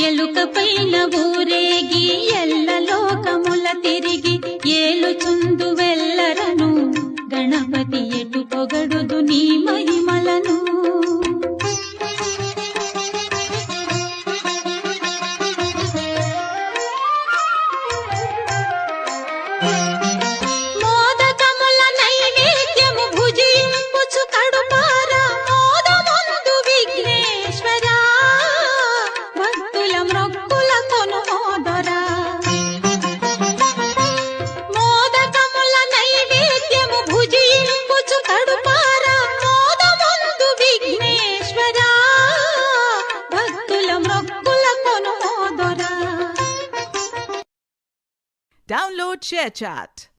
ఎలుక పైన ఊరేగి ఎల్ల లోకముల తిరిగి ఏలుచుందు వెల్లరను గణపతి ఎటు పొగడుదు నీ మహిమలను Download ShareChat.